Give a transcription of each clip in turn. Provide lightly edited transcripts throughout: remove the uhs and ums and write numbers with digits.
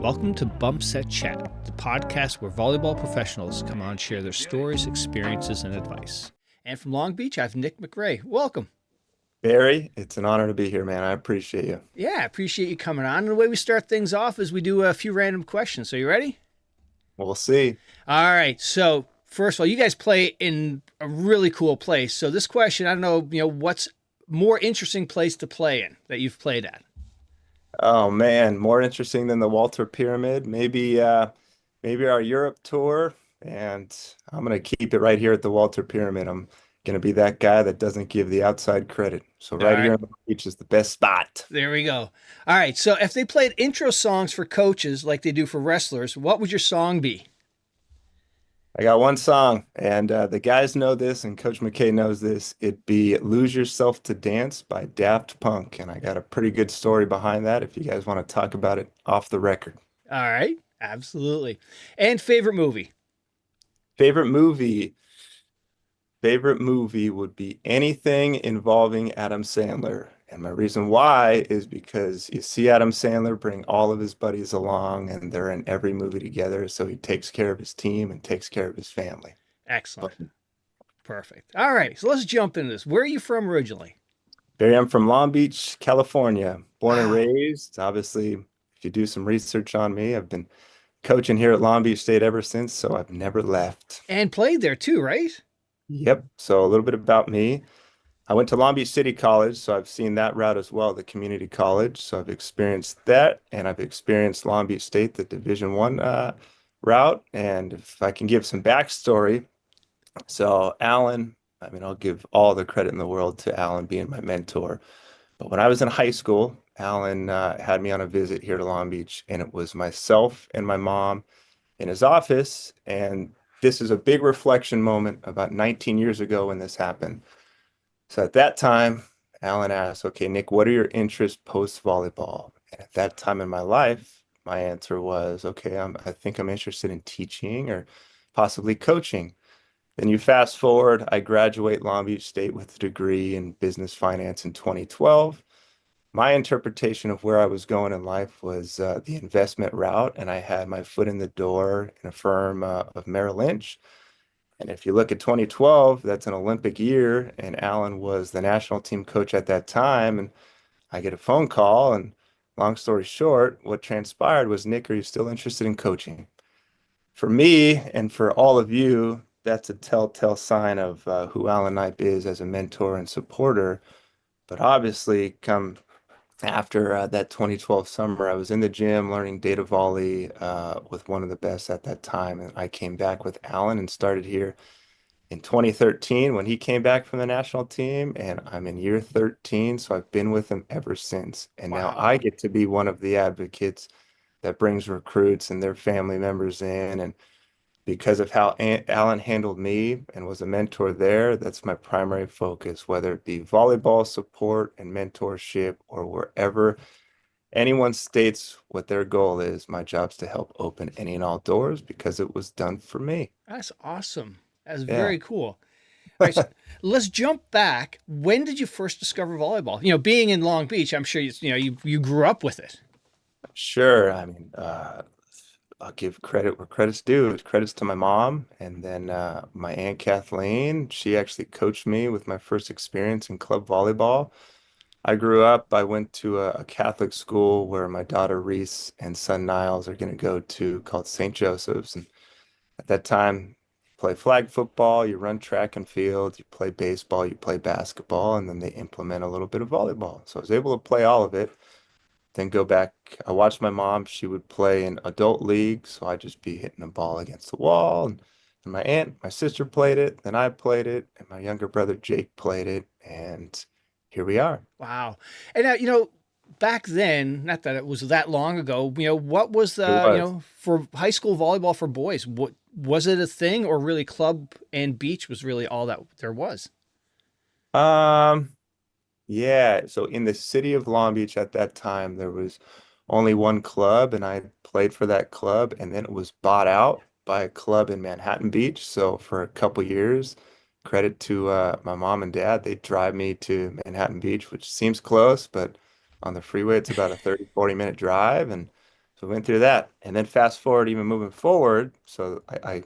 Welcome to Bump Set Chat, the podcast where volleyball professionals come on and share their stories, experiences, and advice. And from Long Beach, I have Nick MacRae. Welcome. Barry, it's an honor to be here, man. I appreciate you. Yeah, I appreciate you coming on. And the way we start things off is we do a few random questions. So you ready? We'll see. All right. So first of all, you guys play in a really cool place. So this question, I don't know, what's more interesting place to play in that you've played at? Oh man, more interesting than the Walter Pyramid. Maybe our Europe tour. And I'm gonna keep it right here at the Walter Pyramid. I'm gonna be that guy that doesn't give the outside credit. So All right here right. on the beach is the best spot. There we go. All right. So if they played intro songs for coaches like they do for wrestlers, what would your song be? I got one song, and the guys know this, and Coach McKay knows this. It'd be "Lose Yourself to Dance" by Daft Punk, and I got a pretty good story behind that. If you guys want to talk about it off the record. All right. Absolutely. And favorite movie? Favorite movie. Favorite movie would be anything involving Adam Sandler. And my reason why is because you see Adam Sandler bring all of his buddies along and they're in every movie together. So he takes care of his team and takes care of his family. Excellent. But Perfect. All right. So let's jump into this. Where are you from originally? Barry, I'm from Long Beach, California, born and Wow. raised. Obviously, if you do some research on me, I've been coaching here at Long Beach State ever since, so I've never left. And played there too, right? Yep. So a little bit about me. I went to Long Beach City College, so I've seen that route as well, the community college. So I've experienced that, and I've experienced Long Beach State, the Division One route. And if I can give some backstory, so Alan, I mean, I'll give all the credit in the world to Alan being my mentor. But when I was in high school, Alan had me on a visit here to Long Beach, and it was myself and my mom in his office. And this is a big reflection moment about 19 years ago when this happened. So at that time, Alan asked, okay, Nick, what are your interests post volleyball? And at that time in my life, my answer was, okay, I think I'm interested in teaching or possibly coaching. Then you fast forward, I graduate Long Beach State with a degree in business finance in 2012. My interpretation of where I was going in life was the investment route, and I had my foot in the door in a firm of Merrill Lynch. And if you look at 2012, that's an Olympic year, and Alan was the national team coach at that time. And I get a phone call, and long story short, what transpired was, Nick, are you still interested in coaching? For me and for all of you, that's a telltale sign of who Alan Knipe is as a mentor and supporter. But obviously, come after that 2012 summer, I was in the gym learning data volley with one of the best at that time. And I came back with Alan and started here in 2013 when he came back from the national team. And I'm in year 13. So I've been with him ever since. And now Wow. I get to be one of the advocates that brings recruits and their family members in. And because of how Alan handled me and was a mentor there, that's my primary focus, whether it be volleyball support and mentorship or wherever anyone states what their goal is. My job's to help open any and all doors because it was done for me. That's awesome. That's Yeah. very cool. All right. So let's jump back. When did you first discover volleyball? Being in Long Beach, I'm sure you grew up with it. Sure. I mean, I'll give credit where credit's due. Credit's to my mom and then my Aunt Kathleen. She actually coached me with my first experience in club volleyball. I grew up, I went to a Catholic school where my daughter Reese and son Niles are going to go to called St. Joseph's. And at that time, you play flag football, you run track and field, you play baseball, you play basketball, and then they implement a little bit of volleyball. So I was able to play all of it. Then go back. I watched my mom. She would play in adult league, so I'd just be hitting a ball against the wall. And my aunt, my sister played it, then I played it, and my younger brother Jake played it, and here we are. Wow. And now, back then, not that it was that long ago, what was It the, was. for high school volleyball for boys, what was it a thing or really club and beach was really all that there was? Um, yeah. So in the city of Long Beach at that time, there was only one club, and I played for that club, and then it was bought out by a club in Manhattan Beach. So for a couple years, credit to my mom and dad, they drive me to Manhattan Beach, which seems close, but on the freeway, it's about a 30, 40 minute drive. And So we went through that. And then fast forward, even moving forward. So I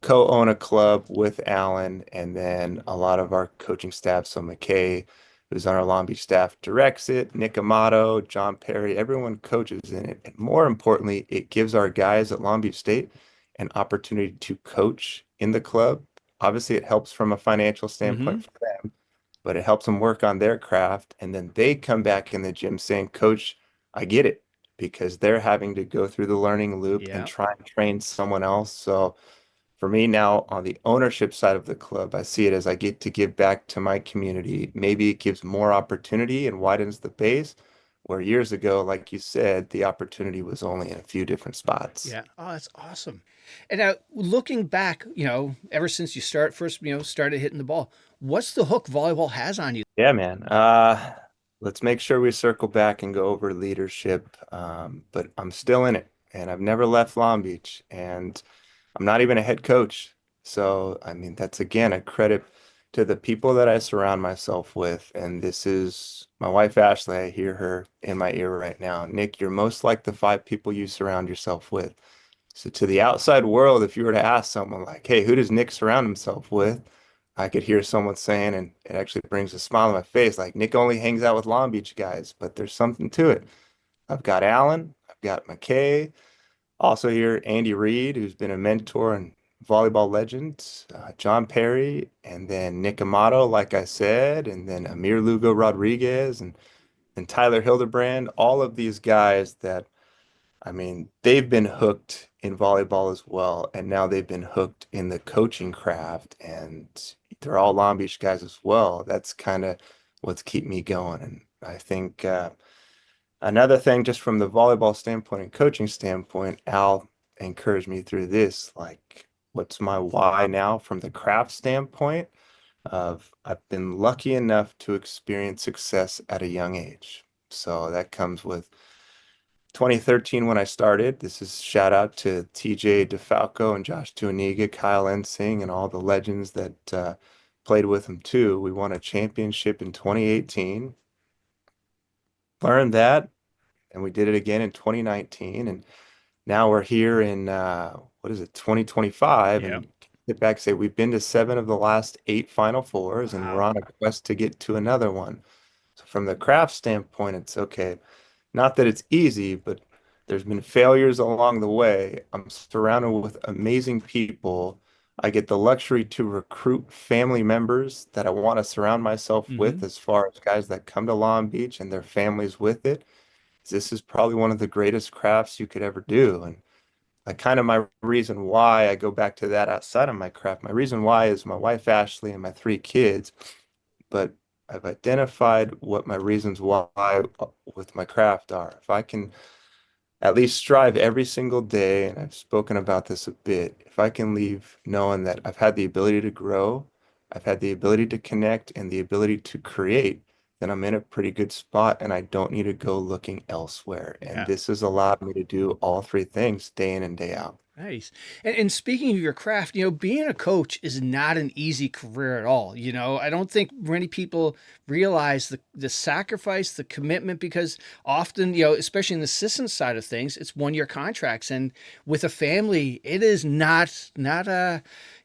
co-own a club with Alan and then a lot of our coaching staff. So McKay, who's on our Long Beach staff, directs it. Nick Amato, John Perry, everyone coaches in it. And more importantly, it gives our guys at Long Beach State an opportunity to coach in the club. Obviously, it helps from a financial Mm-hmm. standpoint for them, but it helps them work on their craft. And then they come back in the gym saying, Coach, I get it, because they're having to go through the learning loop and Yeah. try and train someone else. So for me now on the ownership side of the club, I see it as I get to give back to my community. Maybe it gives more opportunity and widens the base, where years ago, like you said, the opportunity was only in a few different spots. Yeah. Oh, that's awesome. And now looking back, ever since you started hitting the ball, what's the hook volleyball has on you? Yeah, man. Let's make sure we circle back and go over leadership. But I'm still in it, and I've never left Long Beach, and I'm not even a head coach. So, I mean, that's again a credit to the people that I surround myself with. And this is my wife, Ashley. I hear her in my ear right now. Nick, you're most like the five people you surround yourself with. So, to the outside world, if you were to ask someone like, hey, who does Nick surround himself with? I could hear someone saying, and it actually brings a smile on my face, like Nick only hangs out with Long Beach guys, but there's something to it. I've got Alan, I've got McKay, also here Andy Reid, who's been a mentor and volleyball legend, John Perry, and then Nick Amato, like I said, and then Amir Lugo Rodriguez and Tyler Hildebrand, all of these guys that I mean, they've been hooked in volleyball as well, and now they've been hooked in the coaching craft, and they're all Long Beach guys as well. That's kind of what's keep me going. And I think another thing, just from the volleyball standpoint and coaching standpoint, Al encouraged me through this. Like, what's my why now from the craft standpoint? Of I've been lucky enough to experience success at a young age. So that comes with 2013 when I started. This is shout out to TJ DeFalco and Josh Tuaniga, Kyle Ensing, and all the legends that played with him too. We won a championship in 2018. Learned that, and we did it again in 2019. And now we're here in what is it, 2025, Yeah. and get back and say we've been to seven of the last eight Final Fours, and we're Wow. on a quest to get to another one. So from the craft standpoint, it's okay. Not that it's easy, but there's been failures along the way. I'm surrounded with amazing people. I get the luxury to recruit family members that I want to surround myself with, Mm-hmm. as far as guys that come to Long Beach and their families with it. This is probably one of the greatest crafts you could ever do. And I kind of my reason why I go back to that outside of my craft. My reason why is my wife Ashley and my three kids, but I've identified what my reasons why with my craft are. If I can at least strive every single day, and I've spoken about this a bit, if I can leave knowing that I've had the ability to grow, I've had the ability to connect and the ability to create, then I'm in a pretty good spot and I don't need to go looking elsewhere. And Yeah. this has allowed me to do all three things day in and day out. Nice. And speaking of your craft, being a coach is not an easy career at all. I don't think many people realize the sacrifice, the commitment, because often, especially in the assistant side of things, it's 1 year contracts. And with a family, it is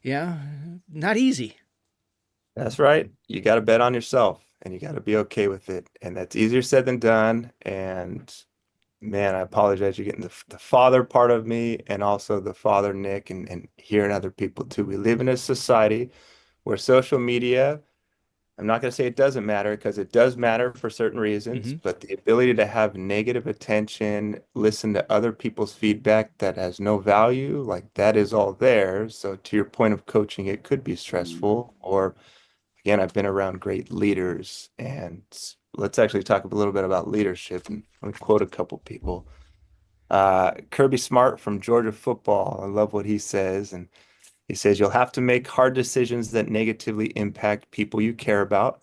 yeah, not easy. That's right. You got to bet on yourself and you got to be okay with it. And that's easier said than done. And man, I apologize. You're getting the father part of me and also the father, Nick, and hearing other people too. We live in a society where social media, I'm not going to say it doesn't matter because it does matter for certain reasons, Hmm. but the ability to have negative attention, listen to other people's feedback that has no value, like that is all there. So to your point of coaching, it could be stressful. Or again, I've been around great leaders, and let's actually talk a little bit about leadership. And let me quote a couple people. Kirby Smart from Georgia football. I love what he says. And he says, you'll have to make hard decisions that negatively impact people you care about.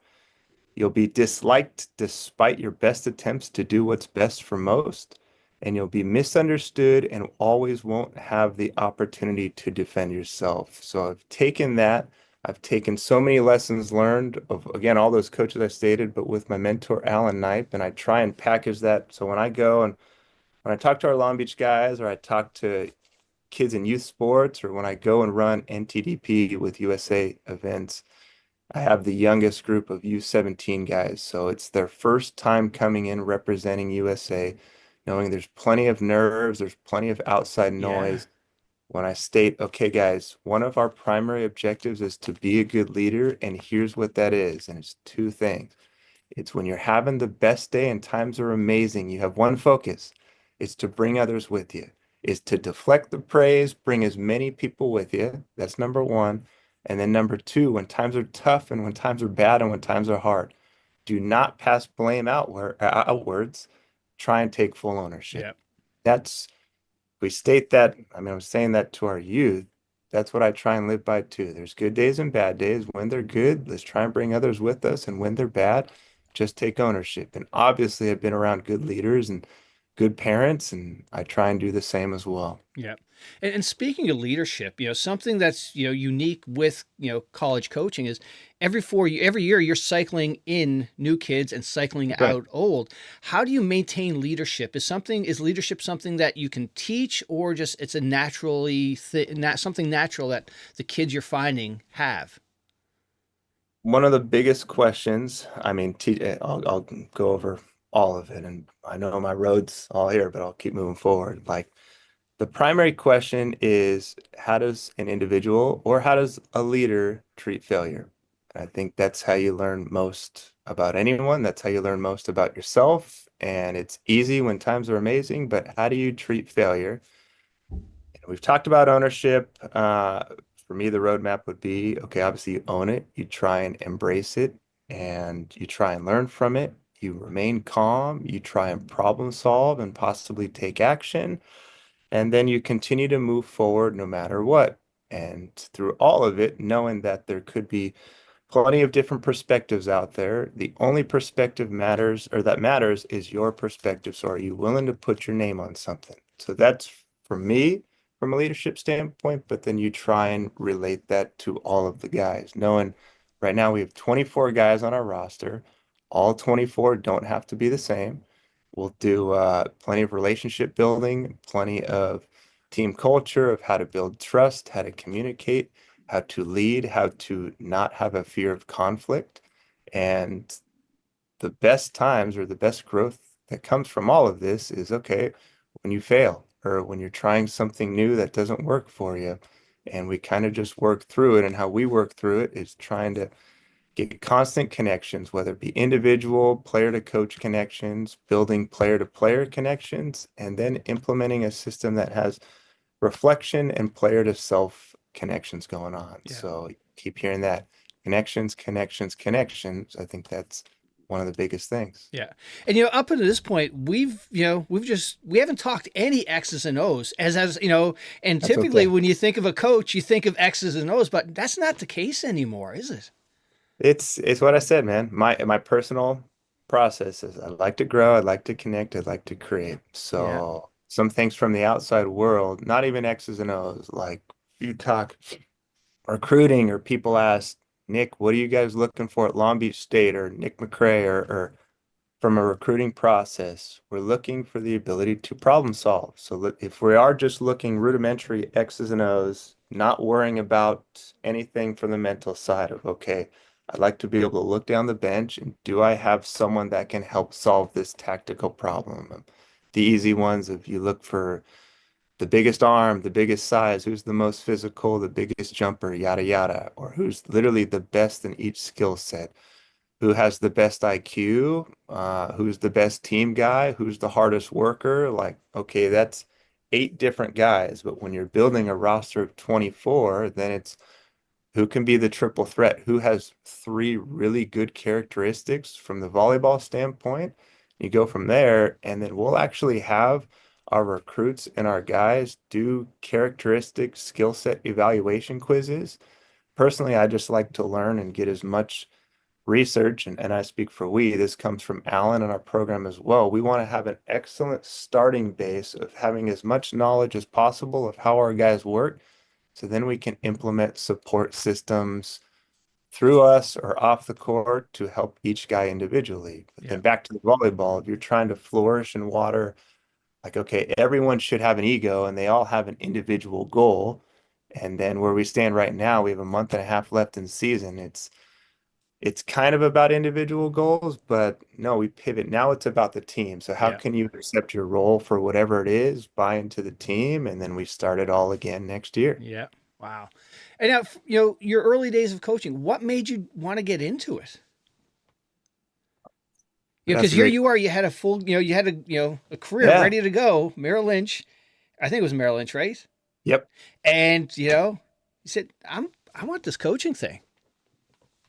You'll be disliked despite your best attempts to do what's best for most. And you'll be misunderstood and always won't have the opportunity to defend yourself. So I've taken that. I've taken so many lessons learned of, again, all those coaches I stated, but with my mentor, Alan Knipe, and I try and package that. So when I go and when I talk to our Long Beach guys, or I talk to kids in youth sports, or when I go and run NTDP with USA events, I have the youngest group of U17 guys. So it's their first time coming in representing USA, knowing there's plenty of nerves, there's plenty of outside Yeah. noise. When I state, okay, guys, one of our primary objectives is to be a good leader, and here's what that is. And it's two things. It's when you're having the best day and times are amazing, you have one focus. It's to bring others with you. Is to deflect the praise, bring as many people with you. That's number one. And then number two, when times are tough and when times are bad and when times are hard, do not pass blame outwards. Try and take full ownership. Yeah. That's we state that, I mean, I'm saying that to our youth. That's what I try and live by too. There's good days and bad days. When they're good, let's try and bring others with us. And when they're bad, just take ownership. And obviously, I've been around good leaders and good parents, and I try and do the same as well. Yeah. And speaking of leadership, something that's, unique with, college coaching is every year you're cycling in new kids and cycling Right. out old. How do you maintain leadership? Is leadership something that you can teach, or just it's a something natural that the kids you're finding have? One of the biggest questions, I mean, I'll go over all of it, and I know my road's all here, but I'll keep moving forward. Like, the primary question is how does an individual or how does a leader treat failure? And I think that's how you learn most about anyone. That's how you learn most about yourself. And it's easy when times are amazing, but how do you treat failure? And we've talked about ownership. For me, the roadmap would be okay, obviously, you own it, you try and embrace it, and you try and learn from it. You remain calm, you try and problem solve and possibly take action. And then you continue to move forward no matter what. And through all of it, knowing that there could be plenty of different perspectives out there. The only perspective matters, or that matters, is your perspective. So are you willing to put your name on something? So that's for me from a leadership standpoint, but then you try and relate that to all of the guys, knowing right now we have 24 guys on our roster. All 24 don't have to be the same. We'll do plenty of relationship building, plenty of team culture of how to build trust, how to communicate, how to lead, how to not have a fear of conflict. And the best times or the best growth that comes from all of this is okay, when you fail or when you're trying something new that doesn't work for you. And we kind of just work through it. And how we work through it is trying to get constant connections, whether it be individual, player to coach connections, building player to player connections, and then implementing a system that has reflection and player to self connections going on. Yeah. So keep hearing that connections, connections, connections. I think that's one of the biggest things. Yeah. And up until this point, we haven't talked any X's and O's and That's typically okay. when you think of a coach, you think of X's and O's, but that's not the case anymore, is it? It's what I said, man. My personal process is I like to grow, I like to connect, I like to create. Yeah. So some things from the outside world, not even X's and O's, like you talk recruiting or people ask, Nick, what are you guys looking for at Long Beach State or Nick MacRae or from a recruiting process, we're looking for the ability to problem solve. So if we are just looking rudimentary X's and O's, not worrying about anything from the mental side of, okay, I'd like to be able to look down the bench and do I have someone that can help solve this tactical problem? The easy ones, if you look for the biggest arm, the biggest size, who's the most physical, the biggest jumper, yada, yada, or who's literally the best in each skill set, who has the best IQ, who's the best team guy, who's the hardest worker. Like, okay, that's eight different guys. But when you're building a roster of 24, then it's who can be the triple threat, who has three really good characteristics from the volleyball standpoint. You go from there, and then we'll actually have our recruits and our guys do characteristic skill set evaluation quizzes. Personally, I just like to learn and get as much research, and I speak for we, this comes from Alan and our program as well. We want to have an excellent starting base of having as much knowledge as possible of how our guys work. So then we can implement support systems through us or off the court to help each guy individually. But Yeah. then back to the volleyball, if you're trying to flourish in water like, okay, everyone should have an ego and they all have an individual goal. And then where we stand right now, we have a month and a half left in the season. It's kind of about individual goals, but no, we pivot. Now it's about the team. So how Yeah. can you accept your role for whatever it is, buy into the team, and then we start it all again next year. Yeah. Wow. And now, your early days of coaching, what made you want to get into it? That's Because a here great. you are, you had a full, you had a career Yeah. ready to go, Merrill Lynch. I think it was Merrill Lynch, right? Yep. And, you said, I want this coaching thing.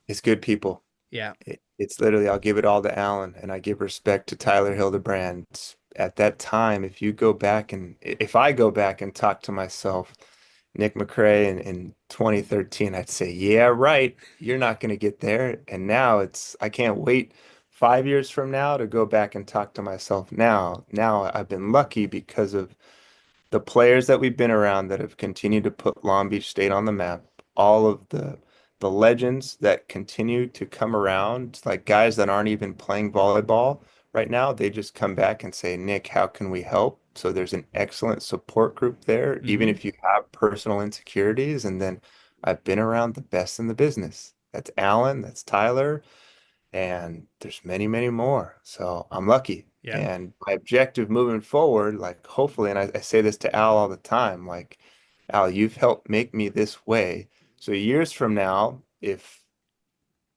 It's good people. Yeah. It's literally, I'll give it all to Allen and I give respect to Tyler Hildebrand. At that time, if you go back and if I go back and talk to myself, Nick MacRae in 2013, I'd say, yeah, right, you're not going to get there. And now I can't wait 5 years from now to go back and talk to myself now. Now I've been lucky because of the players that we've been around that have continued to put Long Beach State on the map, all of the legends that continue to come around, like guys that aren't even playing volleyball right now, they just come back and say, Nick, how can we help? So there's an excellent support group there, even Mm-hmm. if you have personal insecurities. And then I've been around the best in the business. That's Alan, that's Tyler, and there's many, many more. So I'm lucky. Yeah. And my objective moving forward, like hopefully, and I say this to Al all the time, like, Al, you've helped make me this way. So years from now, if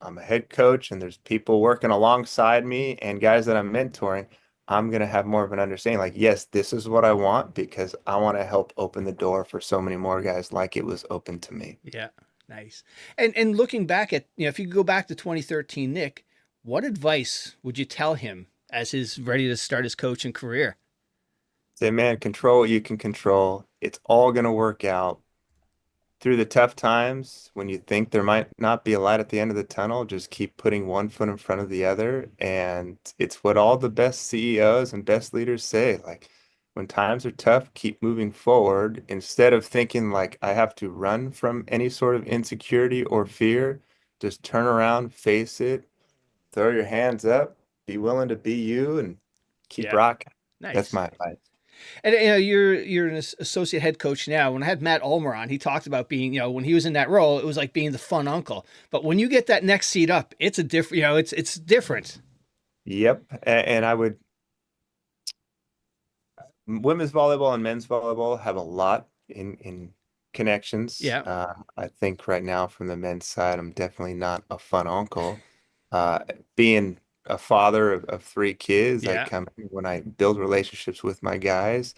I'm a head coach and there's people working alongside me and guys that I'm mentoring, I'm going to have more of an understanding. Like, yes, this is what I want because I want to help open the door for so many more guys like it was open to me. Yeah. Nice. And looking back at, if you could go back to 2013, Nick, what advice would you tell him as he's ready to start his coaching career? Say, man, control what you can control. It's all going to work out. Through the tough times, when you think there might not be a light at the end of the tunnel, just keep putting one foot in front of the other. And it's what all the best CEOs and best leaders say. Like, when times are tough, keep moving forward instead of thinking like I have to run from any sort of insecurity or fear. Just turn around, face it, throw your hands up, be willing to be you, and keep Yeah. rocking. That's Nice. my advice. And you're an associate head coach now. When I had Matt Ulmer on, he talked about being, when he was in that role, it was like being the fun uncle. But when you get that next seat up, it's a different, it's different. Yep. And I would women's volleyball and men's volleyball have a lot in connections. Yeah. I think right now from the men's side, I'm definitely not a fun uncle. Uh, Being a father of three kids, I Yeah. come when I build relationships with my guys.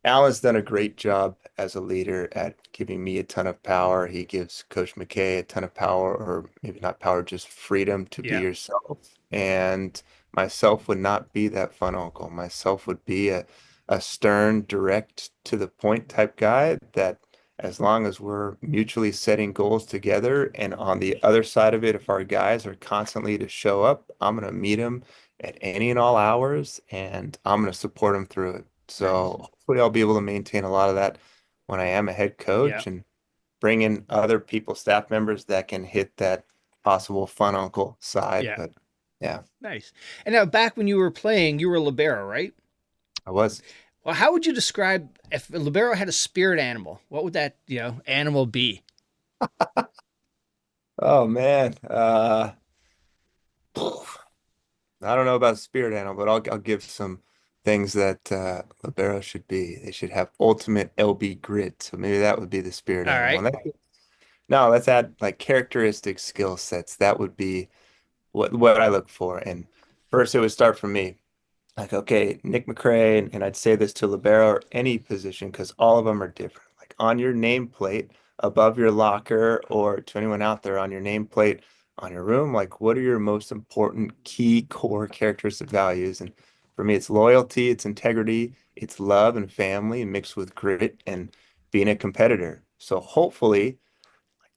Alan's done a great job as a leader at giving me a ton of power. He gives Coach McKay a ton of power, or maybe not power, just freedom to be Yeah. yourself. And myself would not be that fun uncle. Myself would be a stern, direct to the point type guy that as long as we're mutually setting goals together and on the other side of it, if our guys are constantly to show up, I'm going to meet them at any and all hours and I'm going to support them through it. Nice. So hopefully I'll be able to maintain a lot of that when I am a head Yeah. coach and bring in other people, staff members that can hit that possible fun uncle side. Yeah. But yeah, Nice. And now back when you were playing, you were a libero, right? I was. Well, how would you describe if a libero had a spirit animal? What would that, animal be? Oh man. I don't know about spirit animal, but I'll give some things that libero should be. They should have ultimate LB grit. So maybe that would be the spirit All animal. right. No, let's add like characteristic skill sets. That would be what I look for. And first, it would start from me. Like, okay, Nick MacRae, and I'd say this to libero or any position because all of them are different. Like on your nameplate above your locker, or to anyone out there on your nameplate on your room, like what are your most important key core characteristic values? And for me, it's loyalty, it's integrity, it's love and family mixed with grit and being a competitor. So hopefully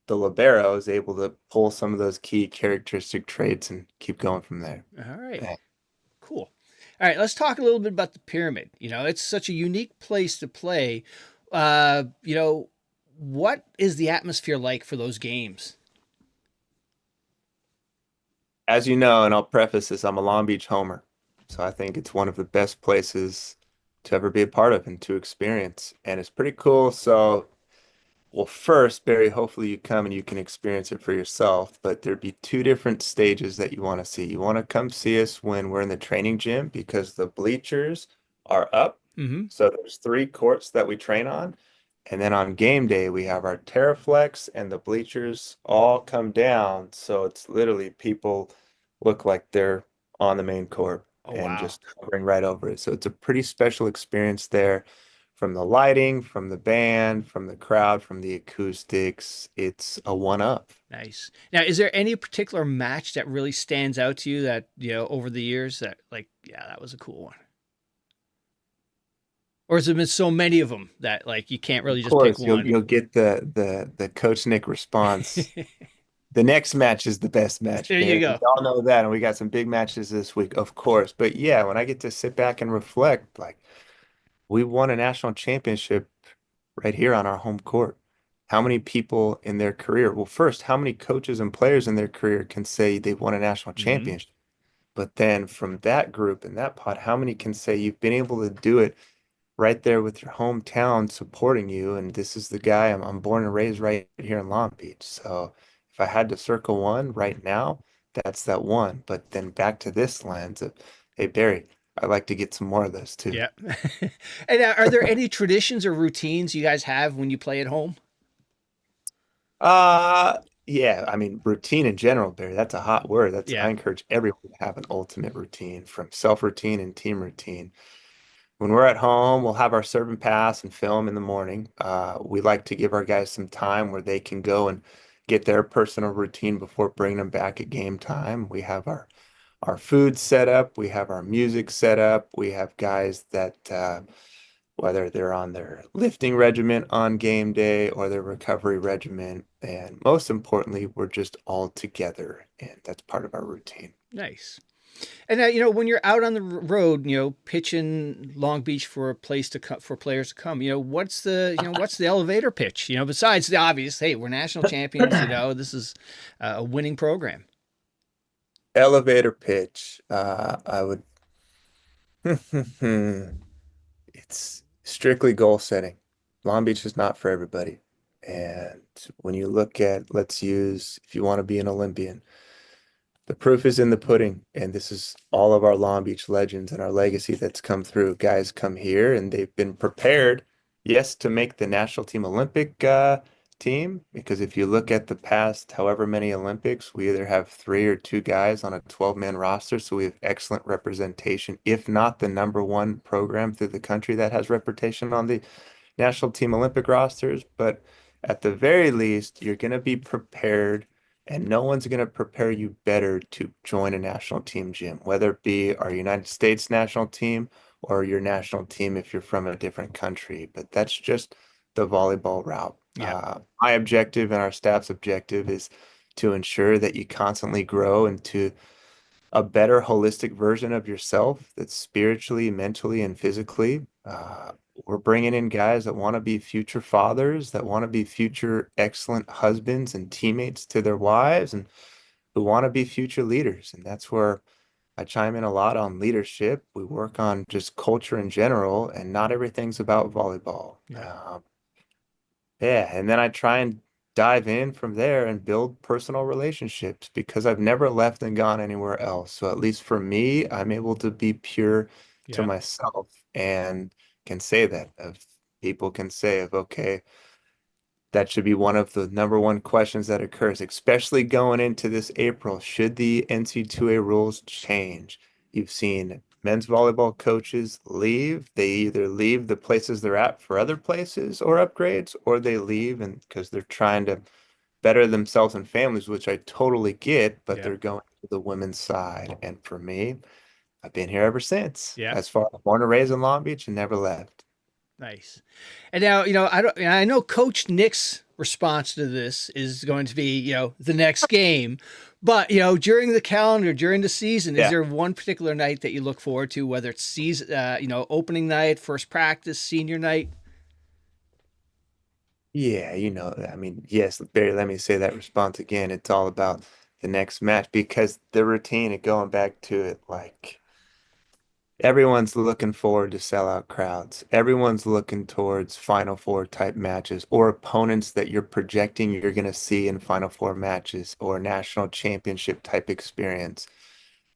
the libero is able to pull some of those key characteristic traits and keep going from there. All right. Yeah. Cool. All right. Let's talk a little bit about the pyramid. It's such a unique place to play. What is the atmosphere like for those games? As you know, and I'll preface this, I'm a Long Beach homer. So I think it's one of the best places to ever be a part of and to experience. And it's pretty cool. So, well, first, Barry, hopefully you come and you can experience it for yourself. But there'd be two different stages that you want to see. You want to come see us when we're in the training gym because the bleachers are up. Hmm. So there's three courts that we train on. And then on game day, we have our Terraflex and the bleachers all come down. So it's literally people look like they're on the main court Oh, and wow. just hovering right over it. So it's a pretty special experience there from the lighting, from the band, from the crowd, from the acoustics. It's a one up. Nice. Now, is there any particular match that really stands out to you that, over the years that, like, yeah, that was a cool one? Or has there been so many of them that, like, you can't Of really just pick course, you'll one? you'll get the Coach Nick response. The next match is the best match, There you Barry. We go. all know that, and we got some big matches this week, of course. But yeah, when I get to sit back and reflect, like we won a national championship right here on our home court. How many people in their career? Well, first, how many coaches and players in their career can say they've won a national Hmm. championship? But then from that group and that pot, how many can say you've been able to do it right there with your hometown supporting you? And this is the guy I'm born and raised right here in Long Beach. So if I had to circle one right now, that's that one. But then back to this lens of, hey, Barry, I'd like to get some more of those too. Yeah. And are there any traditions or routines you guys have when you play at home? Uh, yeah, I mean, routine in general, Barry, that's a hot word. I Yeah. encourage everyone to have an ultimate routine from self-routine and team routine. When we're at home, we'll have our serve and pass and film in the morning. We like to give our guys some time where they can go and get their personal routine before bringing them back at game time. We have our food set up, we have our music set up, we have guys that whether they're on their lifting regimen on game day or their recovery regimen, and most importantly, we're just all together, and that's part of our routine. Nice. And when you're out on the road, pitching Long Beach for a place to for players to come, what's the elevator pitch? Besides the obvious, hey, we're national champions. This is a winning program. Elevator pitch. I would It's strictly goal setting. Long Beach is not for everybody. And when you look at, let's use, if you want to be an Olympian, the proof is in the pudding. And this is all of our Long Beach legends and our legacy that's come through. Guys come here and they've been prepared, yes, to make the national team Olympic team. Because if you look at the past, however many Olympics, we either have three or two guys on a 12-man roster. So we have excellent representation, if not the number one program through the country that has representation on the national team Olympic rosters. But at the very least, you're going to be prepared, and no one's going to prepare you better to join a national team gym, whether it be our United States national team or your national team if you're from a different country. But that's just the volleyball route. Yeah. My objective and our staff's objective is to ensure that you constantly grow into a better holistic version of yourself that's spiritually, mentally, and physically. We're bringing in guys that want to be future fathers, that want to be future excellent husbands and teammates to their wives, and who want to be future leaders. And that's where I chime in a lot on leadership. We work on just culture in general, and not everything's about volleyball. Yeah. Yeah, and then I try and dive in from there and build personal relationships because I've never left and gone anywhere else. So at least for me, I'm able to be pure to Yeah. myself and can say that of people can say of okay, that should be one of the number one questions that occurs, especially going into this April. Should the NC2A rules change? You've seen men's volleyball coaches leave. They either leave the places they're at for other places or upgrades, or they leave and because they're trying to better themselves and families, which I totally get, but Yeah. they're going to the women's side. And for me, I've been here ever since. Yeah. As far as born and raised in Long Beach and never left. Nice. And now, I know Coach Nick's response to this is going to be, the next game. But, during the calendar, during the season, is Yeah. there one particular night that you look forward to, whether it's season, opening night, first practice, senior night? Yeah, I mean, yes, Barry, let me say that response again. It's all about the next match because the routine and going back to it, like Everyone's looking forward to sellout crowds. Everyone's looking towards Final Four type matches or opponents that you're projecting you're going to see in Final Four matches or national championship type experience.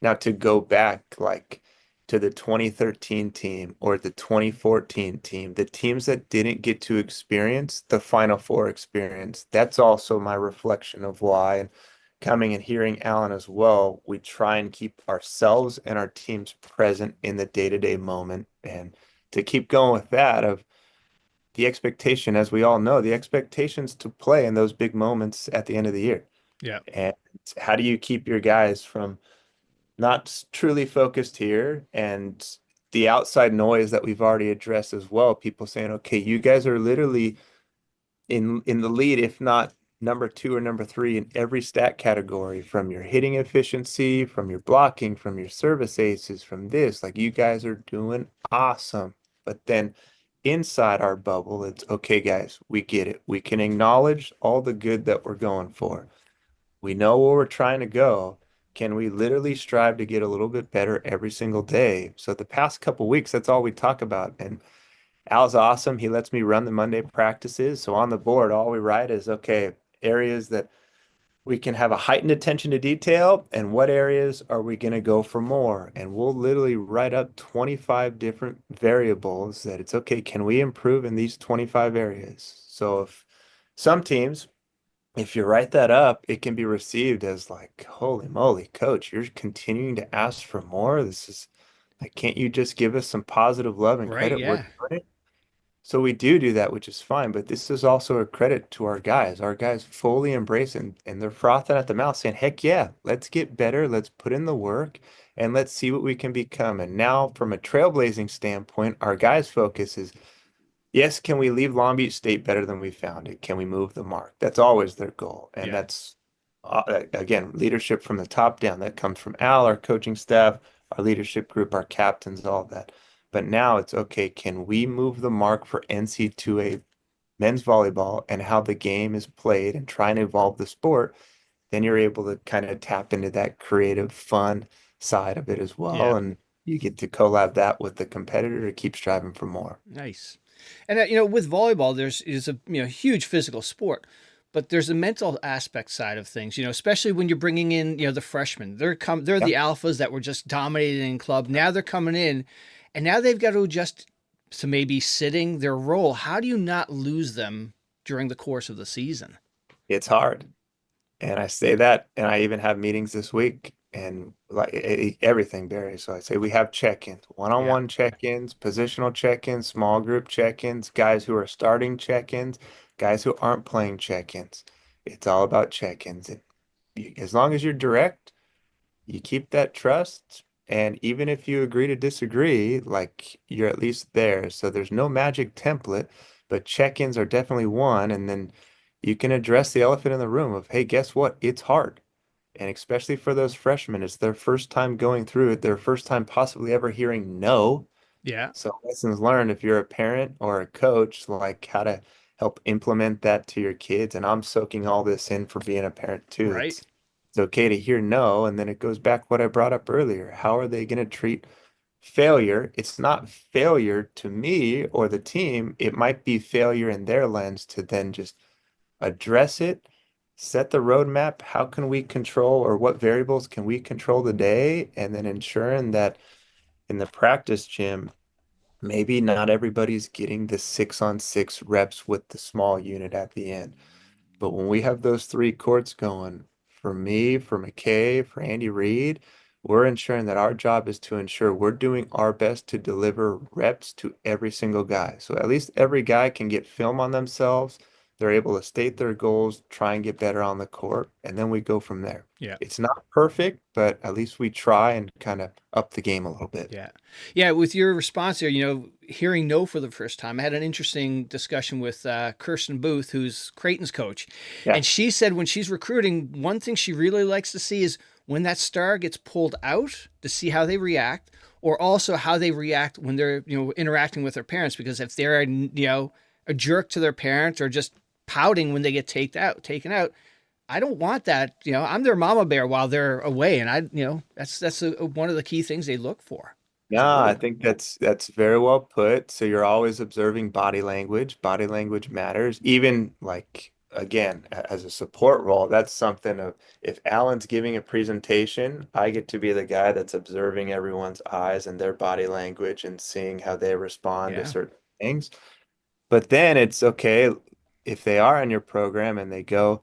Now, to go back like to the 2013 team or the 2014 team, the teams that didn't get to experience the Final Four experience, that's also my reflection of why. And coming and hearing Alan as well, we try and keep ourselves and our teams present in the day-to-day moment. And to keep going with that, of the expectation, as we all know, the expectations to play in those big moments at the end of the year. Yeah. And how do you keep your guys from not truly focused here and the outside noise that we've already addressed as well, people saying, okay, you guys are literally in the lead, if not number two or number three in every stat category, from your hitting efficiency, from your blocking, from your service aces, from this, like you guys are doing awesome. But then inside our bubble, it's okay, guys, we get it. We can acknowledge all the good that we're going for. We know where we're trying to go. Can we literally strive to get a little bit better every single day? So the past couple weeks, that's all we talk about. And Al's awesome. He lets me run the Monday practices. So on the board, all we write is, okay, areas that we can have a heightened attention to detail, and what areas are we going to go for more? And we'll literally write up 25 different variables that it's okay, can we improve in these 25 areas? So if some teams, if you write that up, it can be received as like, holy moly, coach, you're continuing to ask for more. This is like, can't you just give us some positive love and Right. credit? We're Yeah. doing it. So we do that, which is fine, but this is also a credit to our guys. Our guys fully embrace it and they're frothing at the mouth saying, heck yeah, let's get better, let's put in the work, and let's see what we can become. And now, from a trailblazing standpoint, our guys' focus is, yes, can we leave Long Beach State better than we found it? Can we move the mark? That's always their goal. And Yeah. that's, again, leadership from the top down. That comes from Al, our coaching staff, our leadership group, our captains, all of that. But now it's okay, can we move the mark for NC2A men's volleyball and how the game is played and trying to evolve the sport? Then you're able to kind of tap into that creative, fun side of it as Yeah. well. And you get to collab that with the competitor to keep striving for more. Nice. And with volleyball, there's is a huge physical sport, but there's a mental aspect side of things. Especially when you're bringing in the freshmen. They're the Yep. alphas that were just dominating in club. Now they're coming in, and now they've got to adjust to maybe sitting their role. How do you not lose them during the course of the season? It's hard. And I say that, and I even have meetings this week and like everything, Barry. So I say we have check-ins, Yeah. one-on-one check-ins, positional check-ins, small group check-ins, guys who are starting check-ins, guys who aren't playing check-ins. It's all about check-ins. And as long as you're direct, you keep that trust. And even if you agree to disagree, like you're at least there. So there's no magic template, but check-ins are definitely one. And then you can address the elephant in the room of, hey, guess what? It's hard. And especially for those freshmen, it's their first time going through it, their first time possibly ever hearing no. Yeah. So lessons learned if you're a parent or a coach, like how to help implement that to your kids. And I'm soaking all this in for being a parent too. Right. It's okay to hear no, and then it goes back what I brought up earlier. How are they going to treat failure? It's not failure to me or the team. It might be failure in their lens to then just address it, set the roadmap. How can we control or what variables can we control today? And then ensuring that in the practice gym, maybe not everybody's getting the 6-on-6 reps with the small unit at the end. But when we have those three courts going, for me, for McKay, for Andy Reid, we're ensuring that our job is to ensure we're doing our best to deliver reps to every single guy. So at least every guy can get film on themselves. They're able to state their goals, try and get better on the court, and then we go from there. Yeah. It's not perfect, but at least we try and kind of up the game a little bit. Yeah. Yeah. With your response here, hearing no for the first time, I had an interesting discussion with Kirsten Booth, who's Creighton's coach. Yeah. And she said when she's recruiting, one thing she really likes to see is when that star gets pulled out to see how they react, or also how they react when they're, interacting with their parents. Because if they're, a jerk to their parents or just pouting when they get taken out, I don't want that. I'm their mama bear while they're away, and that's one of the key things they look for. No, I Absolutely. think that's very well put. So you're always observing body language. Body language matters. Even like again, as a support role, that's something of if Alan's giving a presentation, I get to be the guy that's observing everyone's eyes and their body language and seeing how they respond to Yeah. certain things. But then it's okay if they are in your program and they go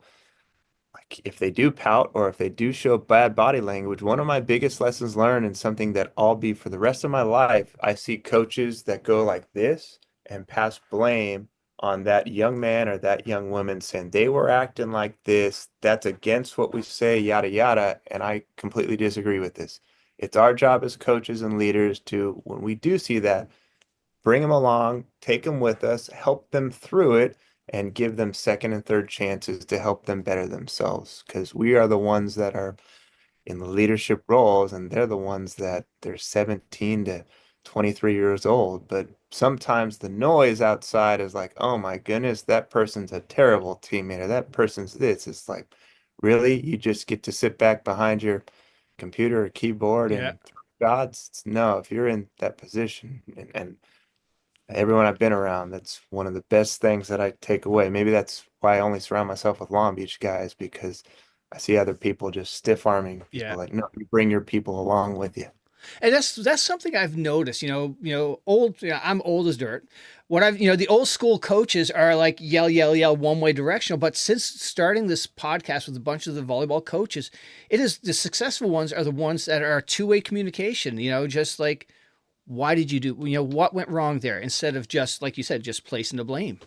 like if they do pout or if they do show bad body language, one of my biggest lessons learned and something that I'll be for the rest of my life, I see coaches that go like this and pass blame on that young man or that young woman saying they were acting like this. That's against what we say, yada, yada. And I completely disagree with this. It's our job as coaches and leaders to, when we do see that, bring them along, take them with us, help them through it, and give them second and third chances to help them better themselves. Because we are the ones that are in the leadership roles, and they're the ones that they're 17 to 23 years old. But sometimes the noise outside is like, oh my goodness, that person's a terrible teammate, or that person's this. It's like, really? You just get to sit back behind your computer or keyboard Yeah. and gods? No, if you're in that position and everyone I've been around, that's one of the best things that I take away. Maybe that's why I only surround myself with Long Beach guys because I see other people just stiff arming Yeah. people. Like, no, you bring your people along with you. And that's something I've noticed. Old. I'm old as dirt. What I've the old school coaches are like yell, yell, yell, one way directional. But since starting this podcast with a bunch of the volleyball coaches, it is the successful ones are the ones that are two-way communication. Just like why did you do? What went wrong there? Instead of just like you said, just placing the blame.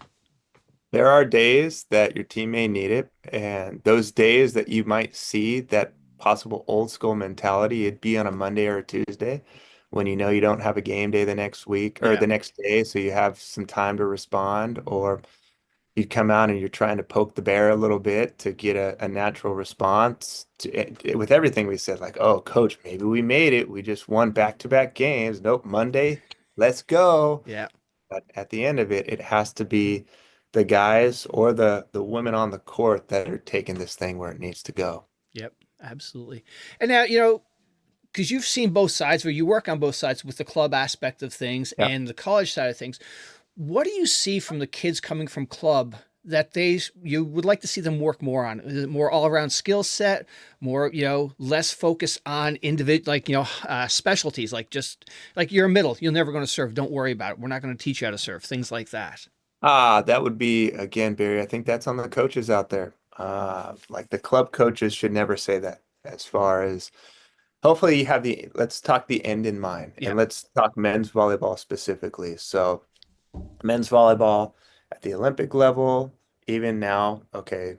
There are days that your team may need it, and those days that you might see that possible old school mentality, it'd be on a Monday or a Tuesday when you know you don't have a game day the next week or Yeah. the next day, so you have some time to respond, or you come out and you're trying to poke the bear a little bit to get a natural response to with everything we said, like, oh, coach, maybe we made it. We just won back-to-back games. Nope, Monday, let's go. Yeah. But at the end of it, it has to be the guys or the women on the court that are taking this thing where it needs to go. Yep. Absolutely. And now because you've seen both sides where you work on both sides with the club aspect of things Yeah. and the college side of things. What do you see from the kids coming from club that you would like to see them work more on? Is it more all around skill set, more less focus on individual specialties, like just like you're a middle, you're never going to serve. Don't worry about it. We're not going to teach you how to serve. Things like that. That would be again, Barry. I think that's on the coaches out there. Like the club coaches should never say that as far as hopefully you have let's talk the end in mind Yeah. and let's talk men's volleyball specifically. So men's volleyball at the Olympic level, even now, okay,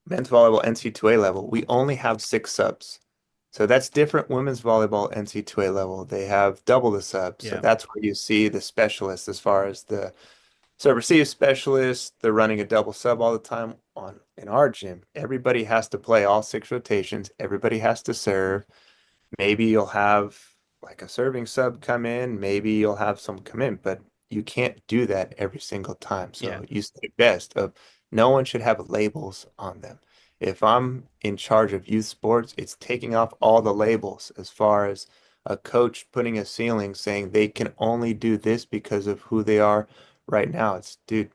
men's volleyball NC2A level, we only have six subs. So that's different women's volleyball NC2A level. They have double the subs. So Yeah. that's where you see the specialists as far as the serve receive specialists. They're running a double sub all the time on in our gym. Everybody has to play all six rotations. Everybody has to serve. Maybe you'll have like a serving sub come in, maybe you'll have some come in, but you can't do that every single time. Yeah. So you said it best of no one should have labels on them. If I'm in charge of youth sports, it's taking off all the labels as far as a coach putting a ceiling saying they can only do this because of who they are right now. It's, dude,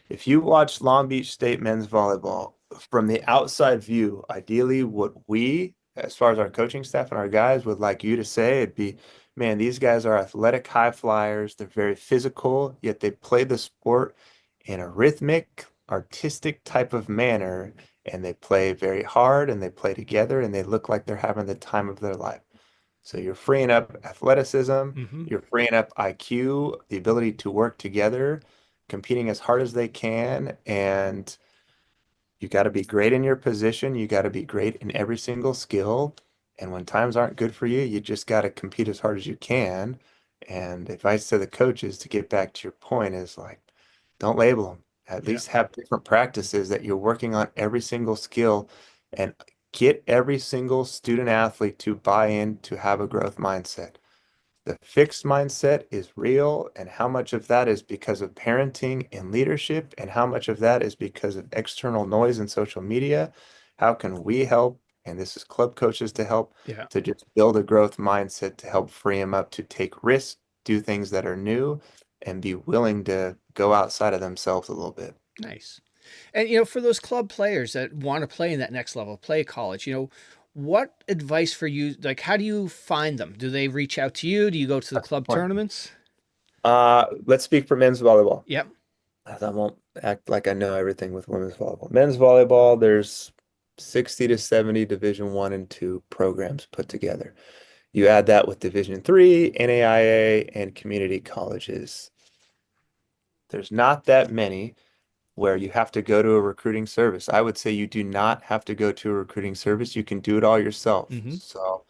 if you watch Long Beach State men's volleyball from the outside view, ideally what we, as far as our coaching staff and our guys, would like you to say, it'd be, man, these guys are athletic high flyers. They're very physical, yet they play the sport in a rhythmic, artistic type of manner, and they play very hard and they play together and they look like they're having the time of their life. So you're freeing up athleticism, Mm-hmm. you're freeing up IQ, the ability to work together, competing as hard as they can, and you got to be great in your position. You got to be great in every single skill. And when times aren't good for you, you just got to compete as hard as you can. And advice to the coaches to get back to your point is like, don't label them. At Yeah. least have different practices that you're working on every single skill and get every single student athlete to buy in to have a growth mindset. The fixed mindset is real, and how much of that is because of parenting and leadership, and how much of that is because of external noise and social media. How can we help And this is club coaches to help Yeah. to just build a growth mindset to help free them up to take risks, do things that are new, and be willing to go outside of themselves a little bit. Nice. And for those club players that want to play in that next level, play college, what advice for you? Like, how do you find them? Do they reach out to you? Do you go to the That's the club point. tournaments? Let's speak for men's volleyball. Yep. I won't act like I know everything with women's volleyball. Men's volleyball, there's 60 to 70 Division One and Two programs put together. You add that with Division Three, NAIA, and community colleges. There's not that many where you have to go to a recruiting service. I would say you do not have to go to a recruiting service. You can do it all yourself. Mm-hmm. So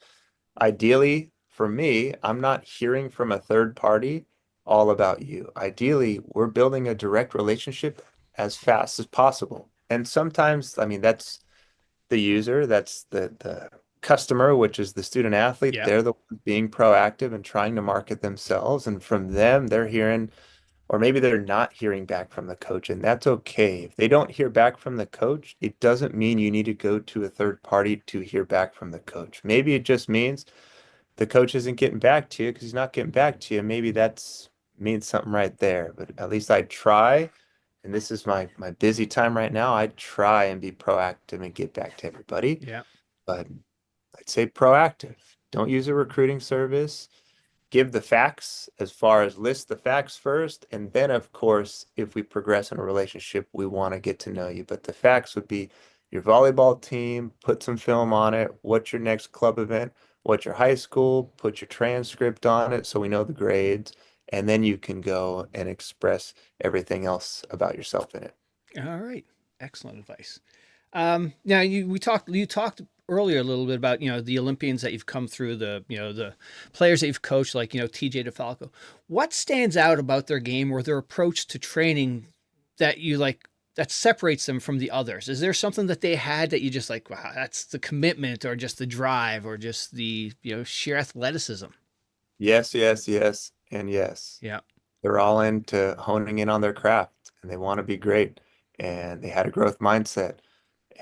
ideally, for me, I'm not hearing from a third party all about you. Ideally, we're building a direct relationship as fast as possible. And sometimes, I mean, that's the user, that's the customer, which is the student athlete. Yep. They're the ones being proactive and trying to market themselves. And from them, they're hearing, or maybe they're not hearing back from the coach, and that's okay. If they don't hear back from the coach, it doesn't mean you need to go to a third party to hear back from the coach. Maybe it just means the coach isn't getting back to you because he's not getting back to you. Maybe that's means something right there. But at least I try, and this is my busy time right now. I try and be proactive and get back to everybody. Yeah. But I'd say proactive. Don't use a recruiting service. Give the facts as far as list the facts first. And then, of course, if we progress in a relationship, we want to get to know you. But the facts would be your volleyball team, put some film on it. What's your next club event? What's your high school? Put your transcript on it so we know the grades. And then you can go and express everything else about yourself in it. All right. Excellent advice. Now you talked earlier a little bit about the Olympians that you've come through, the players that you've coached, like TJ DeFalco. What stands out about their game or their approach to training that you like that separates them from the others? Is there something that they had that you just like, wow, that's the commitment or just the drive or just the sheer athleticism? Yes, yes, yes, and yes. Yeah. They're all into honing in on their craft and they want to be great. And they had a growth mindset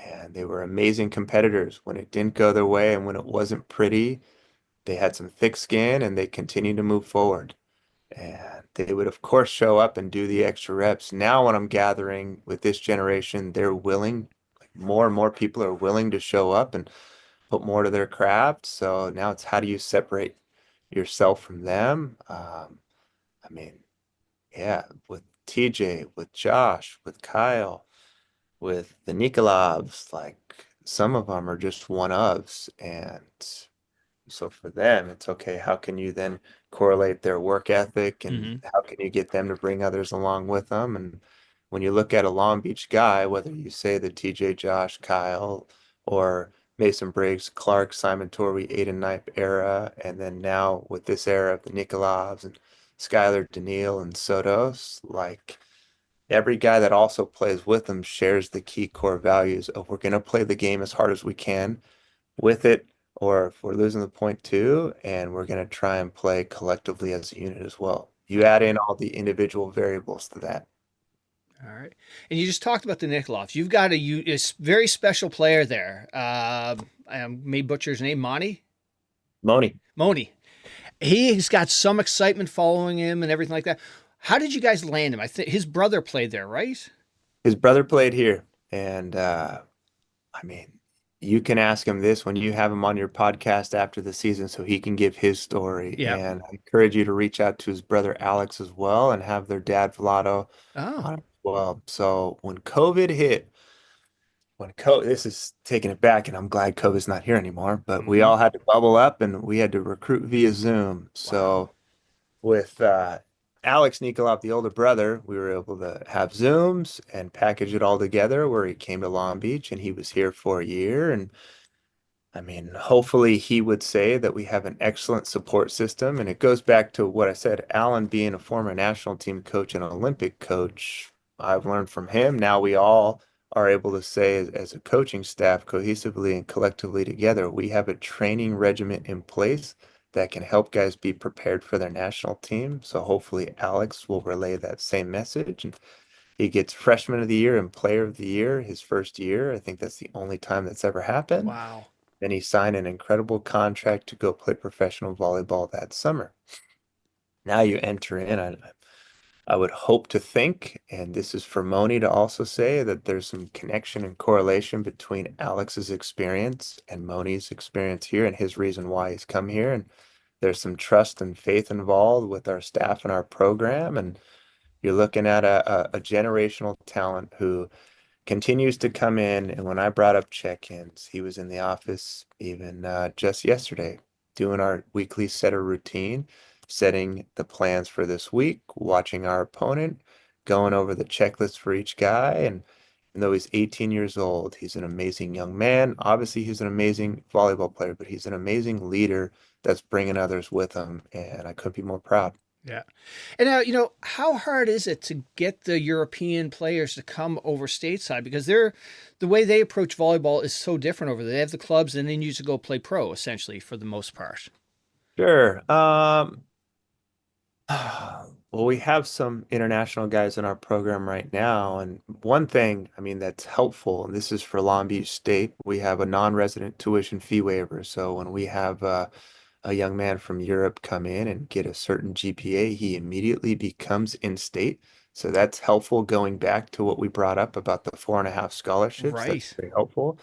and they were amazing competitors. When it didn't go their way and when it wasn't pretty, they had some thick skin and they continued to move forward. And they would, of course, show up and do the extra reps. Now, when I'm gathering with this generation, they're willing, like more and more people are willing to show up and put more to their craft. So now it's how do you separate yourself from them? I mean, yeah, with TJ, with Josh, with Kyle, with the Nikolavs, like some of them are just one ofs. And so for them, it's okay. How can you then correlate their work ethic and Mm-hmm. how can you get them to bring others along with them? And when you look at a Long Beach guy, whether you say the TJ, Josh, Kyle, or Mason Briggs, Clark, Simon Torrey, Aiden Knipe era, and then now with this era of the Nikolavs and Skylar Daniil and Sotos, like every guy that also plays with them shares the key core values of we're going to play the game as hard as we can with it, or if we're losing the point too, and we're going to try and play collectively as a unit as well. You All add right. in all the individual variables to that. All right. And you just talked about the Nikolovs. You've got a very special player there. I may butcher his name, Moni, Moni. He's got some excitement following him and everything like that. How did you guys land him? I think his brother played there, right? his brother played here, and I mean, you can ask him this when you have him on your podcast after the season so he can give his story. Yeah. And I encourage you to reach out to his brother Alex as well and have their dad Vlado Oh. on as well. So when COVID hit, when COVID, this is taking it back, and I'm glad COVID's not here anymore, but we Mm-hmm. all had to bubble up and we had to recruit via Zoom. Wow. So with Alex Nikolov, the older brother, we were able to have Zooms and package it all together where he came to Long Beach and he was here for a year. And I mean, hopefully he would say that we have an excellent support system. And it goes back to what I said, Alan being a former national team coach and Olympic coach, I've learned from him. Now we all are able to say as a coaching staff cohesively and collectively together, we have a training regimen in place that can help guys be prepared for their national team. So hopefully Alex will relay that same message. And he gets freshman of the year and player of the year his first year. I think that's the only time that's ever happened. Wow. Then he signed an incredible contract to go play professional volleyball that summer. Now you enter in, I would hope to think, and this is for Moni to also say, that there's some connection and correlation between Alex's experience and Moni's experience here and his reason why he's come here. And there's some trust and faith involved with our staff and our program. And you're looking at a generational talent who continues to come in. And when I brought up check-ins, he was in the office even just yesterday doing our weekly setter routine, setting the plans for this week, watching our opponent, going over the checklist for each guy. And even though he's 18 years old, he's an amazing young man. Obviously, he's an amazing volleyball player, but he's an amazing leader that's bringing others with him. And I couldn't be more proud. Yeah. And now, how hard is it to get the European players to come over stateside? Because the way they approach volleyball is so different over there. They have the clubs and then you just go play pro, essentially, for the most part. Sure. Well, we have some international guys in our program right now, and one thing, I mean, that's helpful, and this is for Long Beach State, we have a non-resident tuition fee waiver. So when we have a young man from Europe come in and get a certain GPA, he immediately becomes in-state. So that's helpful going back to what we brought up about the 4.5 scholarships. That's Right. very helpful.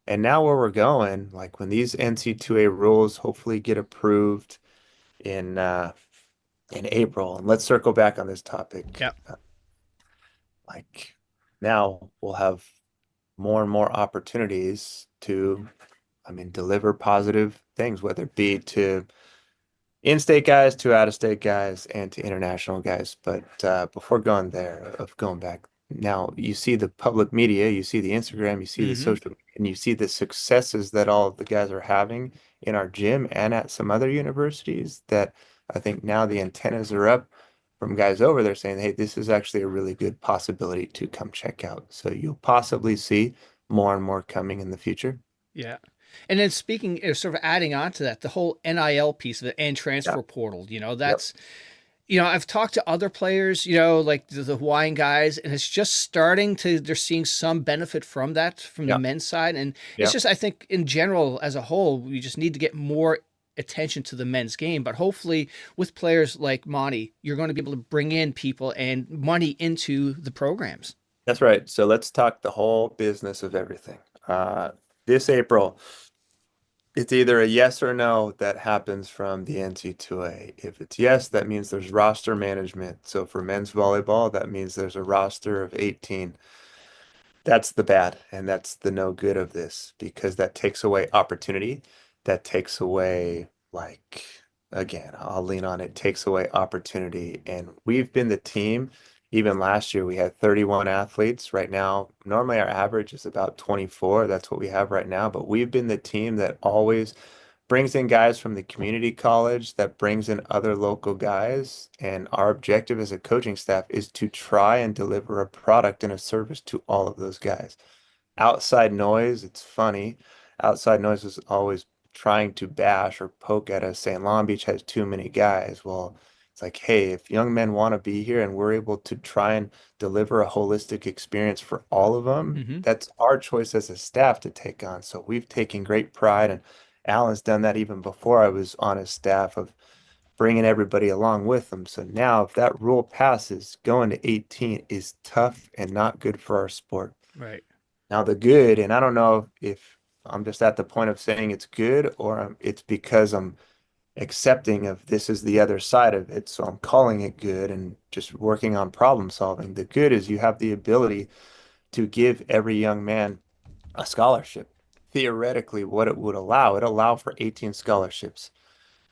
And now where we're going, like when these NC2A rules hopefully get approved in in April. And let's circle back on this topic. Yeah. Like now we'll have more and more opportunities to, I mean, deliver positive things, whether it be to in-state guys, to out-of-state guys, and to international guys. But before going there, of going back, now you see the public media, you see the Instagram, you see the Mm-hmm. social, and you see the successes that all of the guys are having in our gym and at some other universities that I think now the antennas are up from guys over there saying, hey, this is actually a really good possibility to come check out. So you'll possibly see more and more coming in the future. Yeah. And then speaking, sort of adding on to that, the whole NIL piece of it and Yeah. transfer portal, Yep. that's, I've talked to other players, like the Hawaiian guys, and it's just starting to, they're seeing some benefit from that from the Yeah. men's side. And it's Yeah. just, I think in general, as a whole, we just need to get more attention to the men's game. But hopefully, with players like Monty, you're going to be able to bring in people and money into the programs. That's right. So let's talk the whole business of everything. Uh, this April, it's either a yes or no that happens from the NC2A. If it's yes, that means there's roster management. So for men's volleyball, that means there's a roster of 18. That's the bad and that's the no good of this because that takes away opportunity. That takes away, like, again, I'll lean on it, takes away opportunity. And we've been the team, even last year, we had 31 athletes. Right now, normally our average is about 24. That's what we have right now. But we've been the team that always brings in guys from the community college, that brings in other local guys. And our objective as a coaching staff is to try and deliver a product and a service to all of those guys. Outside noise, it's funny. Outside noise is always trying to bash or poke at us, saying Long Beach has too many guys. Well, it's like, hey, if young men want to be here and we're able to try and deliver a holistic experience for all of them, Hmm. that's our choice as a staff to take on. So we've taken great pride, and Alan's done that even before I was on his staff of bringing everybody along with them. So now, if that rule passes, going to 18 is tough and not good for our sport. Right. Now, the good, and I don't know if I'm just at the point of saying it's good or it's because I'm accepting of this is the other side of it. So I'm calling it good and just working on problem solving. The good is you have the ability to give every young man a scholarship. Theoretically, what it allow for 18 scholarships.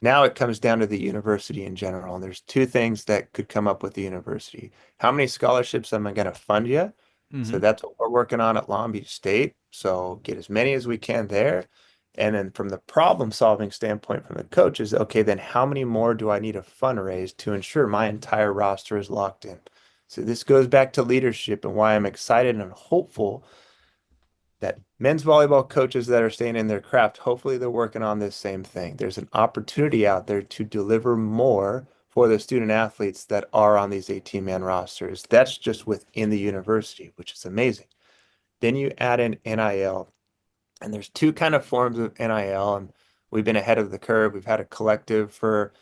Now it comes down to the university in general. And there's two things that could come up with the university. How many scholarships am I going to fund you? So Hmm. that's what we're working on at Long Beach State. So get as many as we can there. And then from the problem solving standpoint from the coaches, okay, then how many more do I need to fundraise to ensure my entire roster is locked in? So this goes back to leadership and why I'm excited and hopeful that men's volleyball coaches that are staying in their craft, hopefully they're working on this same thing. There's an opportunity out there to deliver more for the student athletes that are on these 18-man rosters. That's just within the university, which is amazing. Then you add in NIL. And there's two kind of forms of NIL, and we've been ahead of the curve. We've had a collective for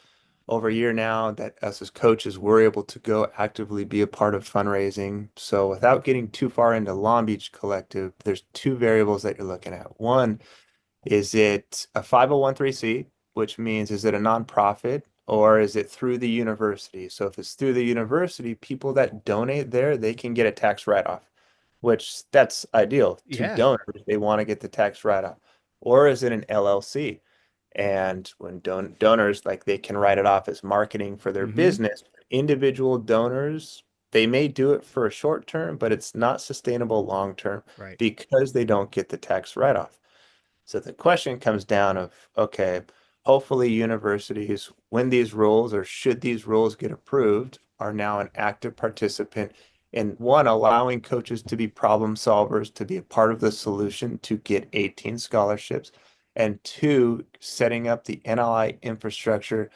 over a year now that us as coaches were able to go actively be a part of fundraising. So without getting too far into Long Beach Collective, there's two variables that you're looking at. One, is it a 501(c), which means is it a nonprofit or is it through the university? So if it's through the university, people that donate there, they can get a tax write-off, which that's ideal to Yeah. donors. They want to get the tax write-off. Or is it an LLC? And when donors, like they can write it off as marketing for their Mm-hmm. business. Individual donors, they may do it for a short term, but it's not sustainable long term Right. because they don't get the tax write-off. So the question comes down of, okay, hopefully universities, when these rules or should these rules get approved, are now an active participant in one, allowing coaches to be problem solvers, to be a part of the solution to get 18 scholarships, and two, setting up the NIL infrastructure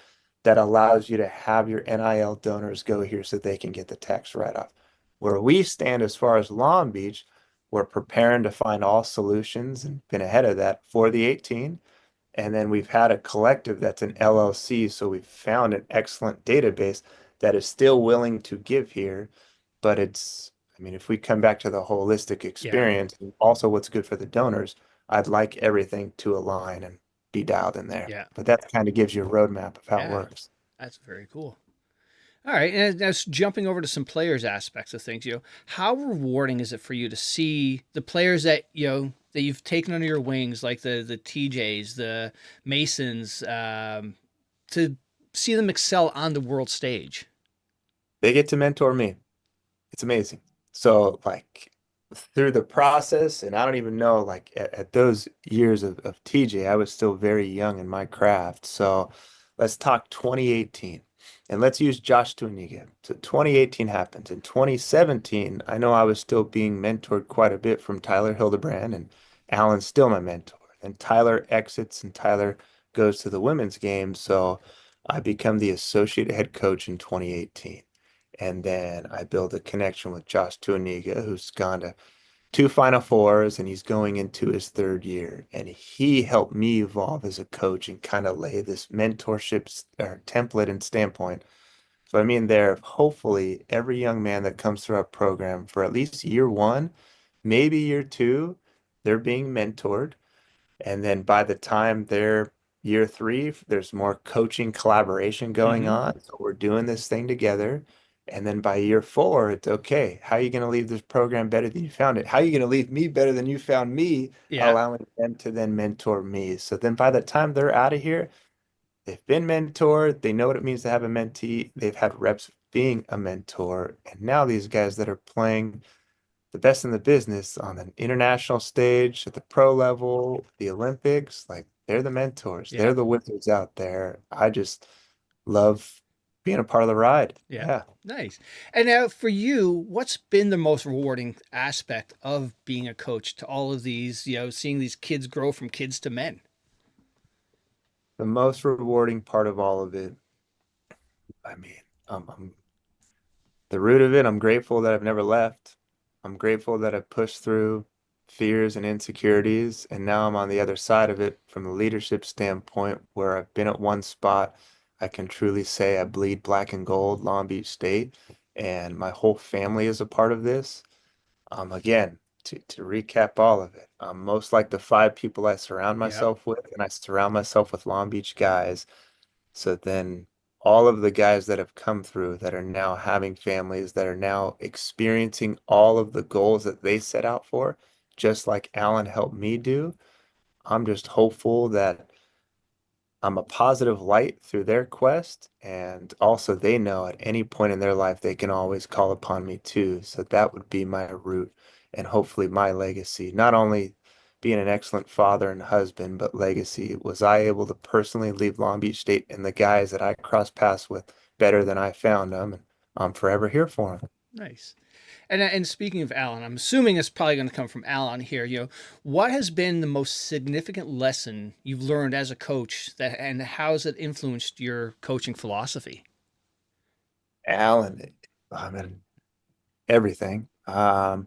that allows you to have your NIL donors go here so they can get the tax write-off. Where we stand as far as Long Beach, we're preparing to find all solutions and been ahead of that for the 18. And then we've had a collective that's an LLC. So we've found an excellent database that is still willing to give here. But it's, I mean, if we come back to the holistic Yeah. experience and also what's good for the donors, I'd like everything to align and be dialed in there. Yeah. But that kind of gives you a roadmap of how it Yeah. works. That's very cool. All right, and now jumping over to some players aspects of things, how rewarding is it for you to see the players that that you've taken under your wings, like the TJs, the Masons, to see them excel on the world stage? They get to mentor me. It's amazing. So like through the process, and I don't even know, like at those years of TJ, I was still very young in my craft. So let's talk 2018 and let's use Josh Tuaniga. So 2018 happens. In 2017, I know I was still being mentored quite a bit from Tyler Hildebrand, and Alan's still my mentor. And Tyler exits and Tyler goes to the women's game. So I become the associate head coach in 2018. And then I build a connection with Josh Tuaniga, who's gone to two Final Fours and he's going into his third year. And he helped me evolve as a coach and kind of lay this mentorship or template and standpoint. So I mean, there, hopefully every young man that comes through our program for at least year one, maybe year two, they're being mentored. And then by the time they're year three, there's more coaching collaboration going Mm-hmm. on. So we're doing this thing together. And then by year four, it's okay. How are you going to leave this program better than you found it? How are you going to leave me better than you found me, Yeah, allowing them to then mentor me? So then by the time they're out of here, they've been mentored. They know what it means to have a mentee. They've had reps being a mentor. And now these guys that are playing the best in the business on an international stage, at the pro level, the Olympics, like they're the mentors. yeah, They're the wizards out there. I just love being a part of the ride. yeah. Yeah. Nice. And now for you, what's been the most rewarding aspect of being a coach to all of these, seeing these kids grow from kids to men? The most rewarding part of all of it, I mean, I'm the root of it, I'm grateful that I've never left. I'm grateful that I've pushed through fears and insecurities, and now I'm on the other side of it from the leadership standpoint, where I've been at one spot. I can truly say I bleed black and gold, Long Beach State, and my whole family is a part of this. Again, to recap all of it, I'm most like the five people I surround Yep. myself with, and I surround myself with Long Beach guys. So then all of the guys that have come through that are now having families, that are now experiencing all of the goals that they set out for, just like Alan helped me do, I'm just hopeful that I'm a positive light through their quest. And also, they know at any point in their life, they can always call upon me too. So that would be my root and hopefully my legacy. Not only being an excellent father and husband, but legacy. Was I able to personally leave Long Beach State and the guys that I crossed paths with better than I found them? And I'm forever here for them. Nice. And speaking of Alan, I'm assuming it's probably going to come from Alan here. What has been the most significant lesson you've learned as a coach and how has it influenced your coaching philosophy? Alan, I mean, everything. Al's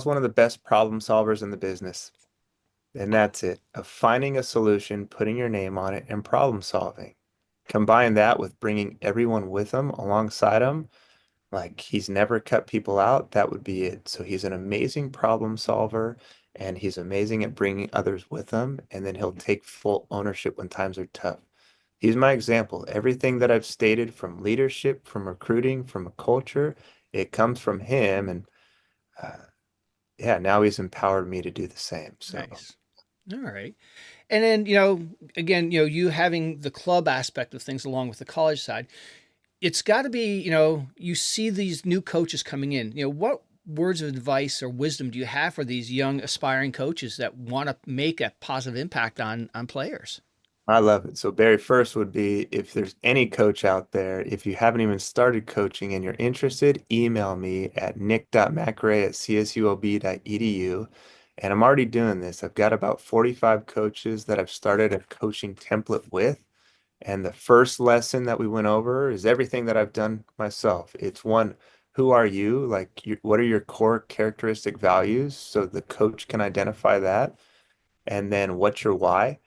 one of the best problem solvers in the business. And that's it. Of finding a solution, putting your name on it, and problem solving. Combine that with bringing everyone with him alongside him. Like he's never cut people out. That would be it. So he's an amazing problem solver and he's amazing at bringing others with him. And then he'll take full ownership when times are tough. He's my example. Everything that I've stated from leadership, from recruiting, from a culture, it comes from him. And uh, yeah, now he's empowered me to do the same. So Nice. All right. And then, again, you having the club aspect of things along with the college side, it's got to be, you see these new coaches coming in. What words of advice or wisdom do you have for these young aspiring coaches that want to make a positive impact on players? I love it. So Barry, first would be if there's any coach out there, if you haven't even started coaching and you're interested, email me at nick.macrae@csuob.edu. And I'm already doing this. I've got about 45 coaches that I've started a coaching template with. And the first lesson that we went over is everything that I've done myself. It's one, who are you? Like, what are your core characteristic values? So the coach can identify that. And then what's your why?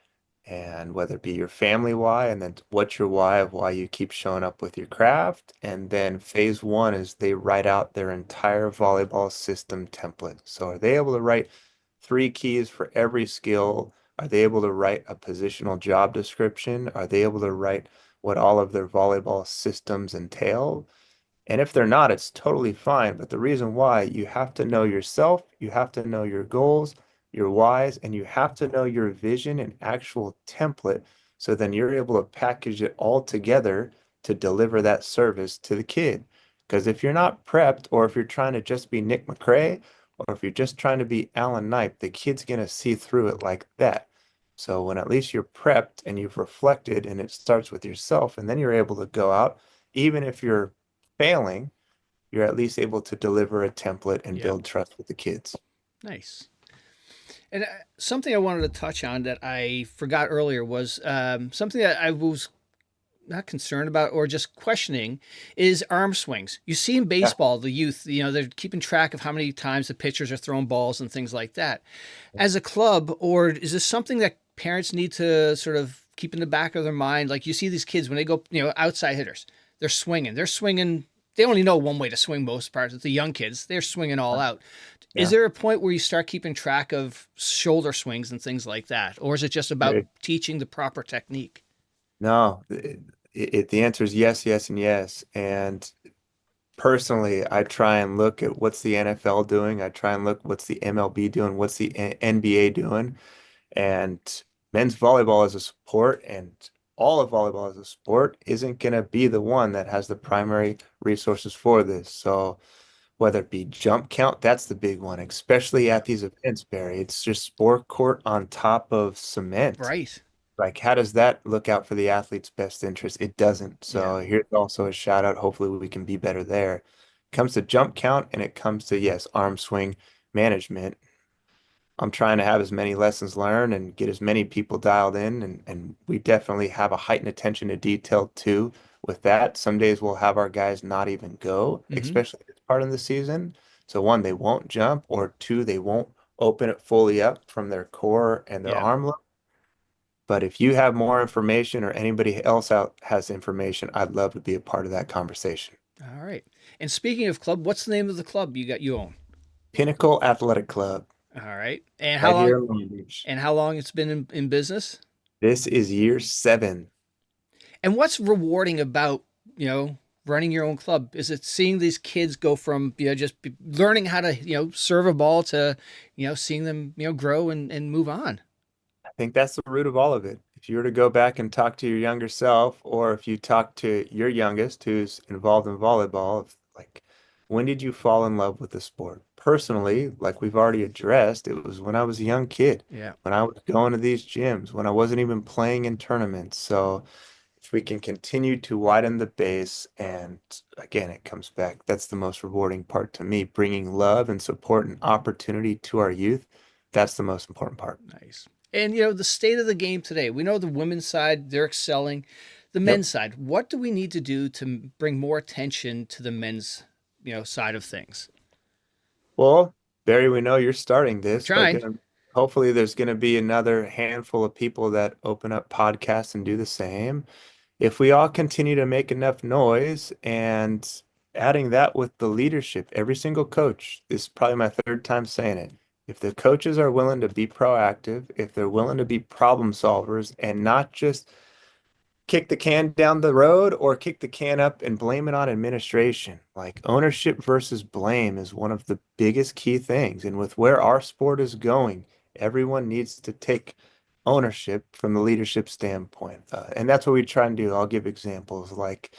And whether it be your family why, and then what's your why of why you keep showing up with your craft. And then phase one is they write out their entire volleyball system template. So are they able to write 3 keys for every skill? Are they able to write a positional job description? Are they able to write what all of their volleyball systems entail? And if they're not, it's totally fine. But the reason why, you have to know yourself, you have to know your goals, your whys, and you have to know your vision and actual template. So then you're able to package it all together to deliver that service to the kid. Because if you're not prepped, or if you're trying to just be Nick MacRae, or if you're just trying to be Alan Knipe, the kid's going to see through it like that. So when at least you're prepped and you've reflected, and it starts with yourself, and then you're able to go out, even if you're failing, you're at least able to deliver a template and Yeah. build trust with the kids. Nice. And something I wanted to touch on that I forgot earlier was something that I was not concerned about or just questioning is arm swings. You see in Yeah. baseball, the youth, they're keeping track of how many times the pitchers are throwing balls and things like that. As a club, or is this something that parents need to sort of keep in the back of their mind? Like you see these kids when they go, outside hitters, they're swinging. They're swinging. They only know one way to swing most parts. The young kids, they're swinging all out. Is Yeah. there a point where you start keeping track of shoulder swings and things like that? Or is it just about Very- teaching the proper technique? No, the answer is yes, yes, and yes. And personally, I try and look at what's the NFL doing. I try and look what's the MLB doing, what's the NBA doing. And men's volleyball as a sport and all of volleyball as a sport isn't going to be the one that has the primary resources for this. So whether it be jump count, that's the big one, especially Yeah. at these events, Barry. It's just sport court on top of cement. Right. Like, how does that look out for the athlete's best interest? It doesn't. Yeah. So here's also a shout out. Hopefully we can be better there. It comes to jump count and it comes to, yes, arm swing management. I'm trying to have as many lessons learned and get as many people dialed in. And we definitely have a heightened attention to detail too with that. Some days we'll have our guys not even go, Mm-hmm. especially this part of the season. So one, they won't jump, or two, they won't open it fully up from their core and their Yeah. arm look. But if you have more information or anybody else out has information, I'd love to be a part of that conversation. All right. And speaking of club, what's the name of the club you own? Pinnacle Athletic Club, All right. And how right here long in Long Beach. it's been in business? This is year 7. And what's rewarding about, running your own club? Is it seeing these kids go from, learning how to, serve a ball to, seeing them, grow and move on? I think that's the root of all of it. If you were to go back and talk to your younger self, or if you talk to your youngest who's involved in volleyball, like, when did you fall in love with the sport? Personally, like we've already addressed, it was when I was a young kid, Yeah. when I was going to these gyms, when I wasn't even playing in tournaments. So if we can continue to widen the base, and again, it comes back, that's the most rewarding part to me, bringing love and support and opportunity to our youth. That's the most important part. Nice. And the state of the game today. We know the women's side, they're excelling. The Yep. men's side, what do we need to do to bring more attention to the men's, side of things? Well, Barry, we know you're starting We're this by trying. doing hopefully there's going to be another handful of people that open up podcasts and do the same. If we all continue to make enough noise and adding that with the leadership, every single coach, this is probably my third time saying it. If the coaches are willing to be proactive, if they're willing to be problem solvers and not just kick the can down the road or kick the can up and blame it on administration. Like ownership versus blame is one of the biggest key things. And with where our sport is going, everyone needs to take ownership from the leadership standpoint. And that's what we try and do. I'll give examples like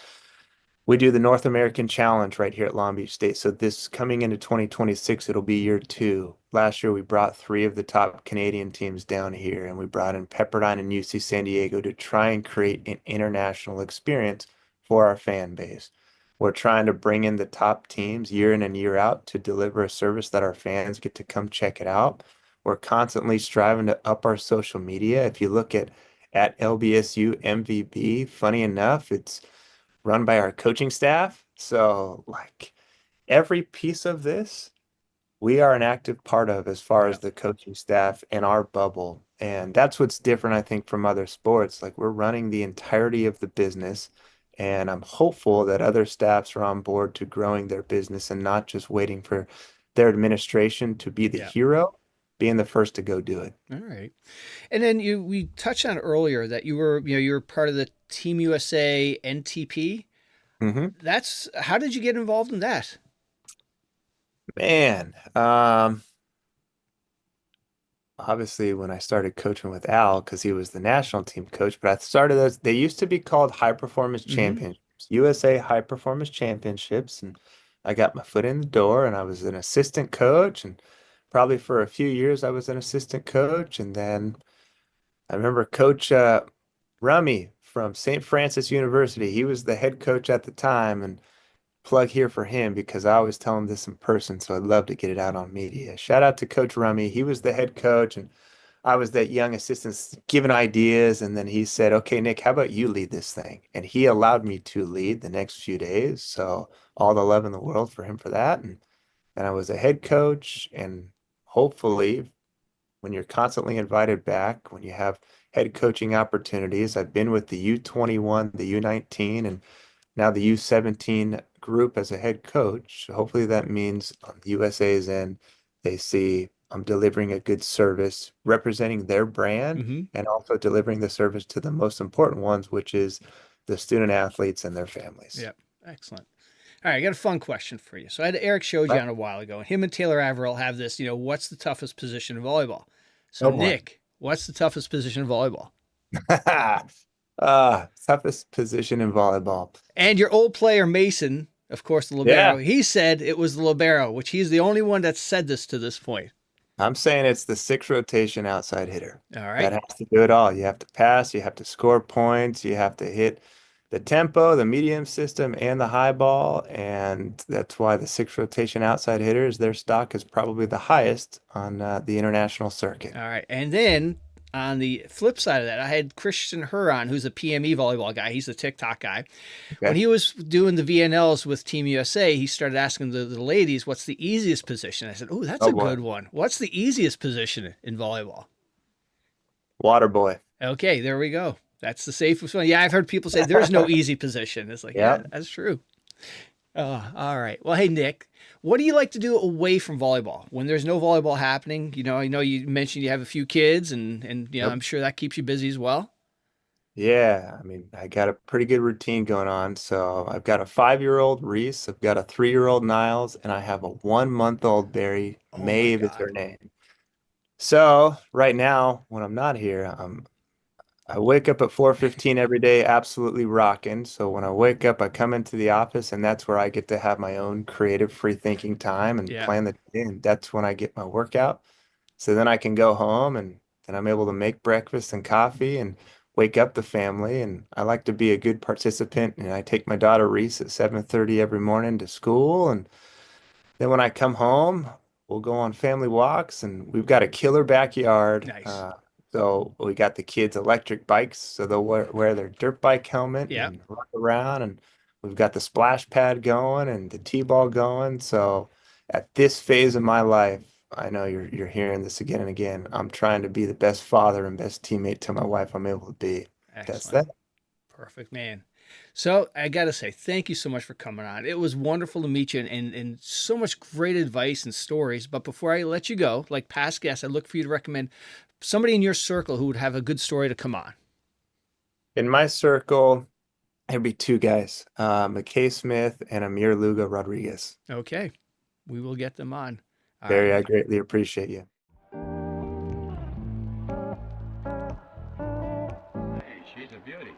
we do the North American Challenge right here at Long Beach State. So this coming into 2026, it'll be year two. Last year, we brought three of the top Canadian teams down here, and we brought in Pepperdine and UC San Diego to try and create an international experience for our fan base. We're trying to bring in the top teams year in and year out to deliver a service that our fans get to come check it out. We're constantly striving to up our social media. If you look at LBSU MVB, funny enough, it's run by our coaching staff. So, like every piece of this, we are an active part of as far Yeah. as the coaching staff and our bubble. And that's what's different, I think, from other sports. Like we're running the entirety of the business. And I'm hopeful that other staffs are on board to growing their business and not just waiting for their administration to be the Yeah. hero, being the first to go do it. All right. And then we touched on earlier that you were part of the Team USA NTP. Hmm. That's how did you get involved in that? Man, obviously when I started coaching with Al, because he was the national team coach, but I started as they used to be called high performance Mm-hmm. championships, USA high performance championships. And I got my foot in the door and I was an assistant coach. And probably for a few years, I was an assistant coach. And then I remember Coach Rummy from St. Francis University, he was the head coach at the time. And plug here for him because I always tell him this in person, so I'd love to get it out on media. Shout out to Coach Rummy. He was the head coach, and I was that young assistant giving ideas. And then he said, "Okay, Nick, how about you lead this thing?" And he allowed me to lead the next few days. So all the love in the world for him for that. And I was a head coach, and hopefully, when you're constantly invited back, when you have head coaching opportunities, I've been with the U21, the U19, and now the U17 group as a head coach. Hopefully that means on the USA's end, they see I'm delivering a good service, representing their brand, Mm-hmm. and also delivering the service to the most important ones, which is the student athletes and their families. Yep. Excellent. All right, I got a fun question for you. So I had Eric showed you Right? on a while ago, and him and Taylor Averill have this, what's the toughest position in volleyball? So Oh boy. Nick, what's the toughest position in volleyball? Toughest position in volleyball. And your old player Mason, of course, the libero, Yeah, he said it was the libero, which he's the only one that said this to this point. I'm saying it's the six rotation outside hitter. All That right. has to do it all. You have to pass, you have to score points, you have to hit the tempo, the medium system, and the high ball. And that's why the six rotation outside hitters, their stock is probably the highest on the international circuit. All right. And then on the flip side of that, I had Christian Huron, who's a PME volleyball guy. He's the TikTok guy. When Okay. he was doing the VNLs with Team USA, he started asking the ladies, what's the easiest position? I said, oh, that's Oh a boy. good one. What's the easiest position in volleyball? Water boy. Okay, there we go. That's the safest one. Yeah, I've heard people say there's no easy position. It's like, Yeah. yeah, that's true. All right. Well, hey, Nick, what do you like to do away from volleyball when there's no volleyball happening? I know you mentioned you have a few kids, and Yep. I'm sure that keeps you busy as well. Yeah. I mean, I got a pretty good routine going on. So I've got a 5-year-old Reese, I've got a 3-year-old Niles, and I have a 1-month-old Barry. Oh my Maeve is God. her name. So right now, when I'm not here, I wake up at 4:15 every day, absolutely rocking. So when I wake up, I come into the office, and that's where I get to have my own creative, free thinking time and Yeah. plan the day. And that's when I get my workout. So then I can go home, and then I'm able to make breakfast and coffee and wake up the family. And I like to be a good participant. And I take my daughter Reese at 7:30 every morning to school. And then when I come home, we'll go on family walks, and we've got a killer backyard. Nice. So we got the kids' electric bikes, so they'll wear their dirt bike helmet Yeah. and run around. And we've got the splash pad going and the t-ball going. So at this phase of my life, I know you're hearing this again and again. I'm trying to be the best father and best teammate to my wife I'm able to be. That's Excellent. that. Perfect, man. So I got to say, thank you so much for coming on. It was wonderful to meet you and so much great advice and stories. But before I let you go, like past guests, I look for you to recommend somebody in your circle who would have a good story to come on. In my circle, there'd be two guys, McKay Smith and Amir Luga Rodriguez. Okay. We will get them on. All right. Barry, I greatly appreciate you. Hey, she's a beauty.